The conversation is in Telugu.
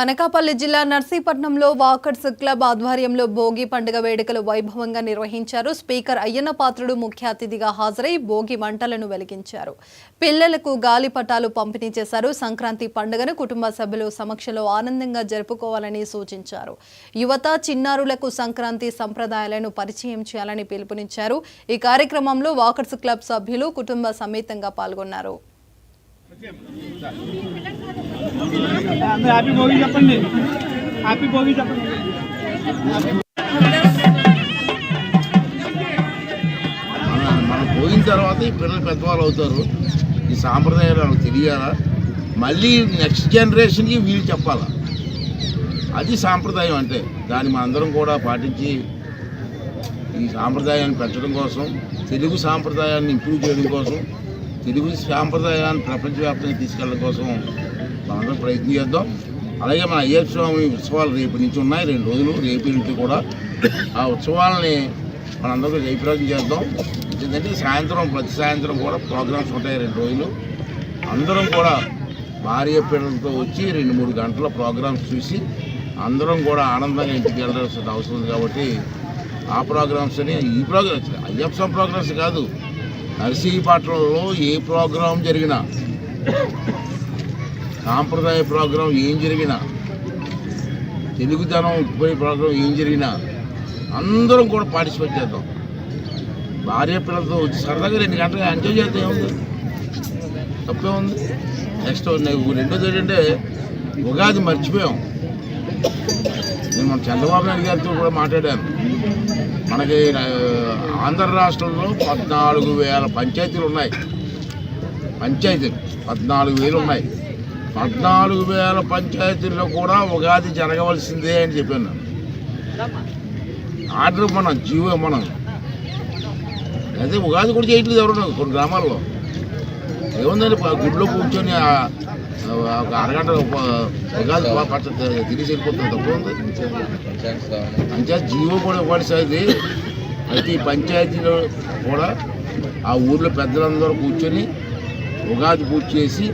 అనకాపల్లి జిల్లా నర్సీపట్నంలో వాకర్స్ క్లబ్ ఆధ్వర్యంలో భోగి పండుగ వేడుకలు వైభవంగా నిర్వహించారు. స్పీకర్ అయ్యన్న పాత్రుడు ముఖ్య అతిథిగా హాజరై భోగి మంటలను వెలిగించారు. పిల్లలకు గాలిపటాలు పంపిణీ చేశారు. సంక్రాంతి పండుగను కుటుంబ సభ్యుల సమక్షంలో ఆనందంగా జరుపుకోవాలని సూచించారు. యువత చిన్నారులకు సంక్రాంతి సంప్రదాయాలను పరిచయం చేయాలని పిలుపునిచ్చారు. ఈ కార్యక్రమంలో వాకర్స్ క్లబ్ సభ్యులు కుటుంబ సమేతంగా పాల్గొన్నారు. హ్యాపీ భోగి చెప్పండి. హ్యాపీ భోగి చెప్పండి. మనం పోయిన తర్వాత ఈ పిల్లలు పెద్దవాళ్ళు అవుతారు. ఈ సాంప్రదాయాలు వాళ్ళకి తెలియాలా, మళ్ళీ నెక్స్ట్ జనరేషన్కి వీళ్ళు చెప్పాలా. అది సాంప్రదాయం అంటే. దాన్ని మనందరం కూడా పాటించి ఈ సాంప్రదాయాన్ని పెంచడం కోసం, తెలుగు సాంప్రదాయాన్ని ఇంప్రూవ్ చేయడం కోసం, తెలుగు సాంప్రదాయాన్ని ప్రపంచవ్యాప్తంగా తీసుకెళ్ళడం కోసం మనందరం ప్రయత్నం చేద్దాం. అలాగే మన అయ్యప్ప స్వామి ఉత్సవాలు రేపు నుంచి ఉన్నాయి, 2 రోజులు. రేపు నుంచి కూడా ఆ ఉత్సవాలని మనందరం జయప్రదం చేద్దాం. ఎందుకంటే ప్రతి సాయంత్రం కూడా ప్రోగ్రామ్స్ ఉంటాయి 2 రోజులు. అందరం కూడా భార్య పిల్లలతో వచ్చి 2-3 గంటల ప్రోగ్రామ్స్ చూసి అందరం కూడా ఆనందంగా ఇంటికి వెళ్ళాల్సిన అవసరం ఉంది. కాబట్టి ఆ ప్రోగ్రామ్స్ అని ఈ ప్రోగ్రామ్స్ అయ్యప్ప స్వామి ప్రోగ్రామ్స్ కాదు, నర్సీపట్నంలో ఏ ప్రోగ్రాం జరిగినా, సాంప్రదాయ ప్రోగ్రాం ఏం జరిగినా, తెలుగుదనం ఉత్పత్తి ప్రోగ్రాం ఏం జరిగినా అందరం కూడా పార్టిసిపేట్ చేద్దాం. భార్య పిల్లలతో వచ్చి సరదాగా 2 గంటలు ఎంజాయ్ చేద్దాం. ఏముంది, తప్పే ఉంది. నెక్స్ట్ రెండోది ఏంటంటే ఉగాది మర్చిపోయాం. నేను మన చంద్రబాబు నాయుడు గారితో కూడా మాట్లాడాను. మనకి ఆంధ్ర రాష్ట్రంలో 14,000 పంచాయతీలు ఉన్నాయి. పంచాయతీలు 14,000 ఉన్నాయి. 14,000 పంచాయతీల్లో కూడా ఉగాది జరగవలసిందే అని చెప్పాను. ఆర్డర్ మనం జీవో మనం అయితే ఉగాది కూడా చేయట్లేదు ఎవరు కొన్ని గ్రామాల్లో. ఏముందని గుడిలో కూర్చొని ఒక అరగంట ఉగాది పచ్చడి తిరిగి వెళ్ళిపోతుంది. తప్పు ఉంది. పంచాయతీ జీవో కూడా ఇవ్వాల్సింది. అయితే ఈ పంచాయతీలో కూడా ఆ ఊర్లో పెద్దలందరూ కూర్చొని ఉగాది పూజ చేసి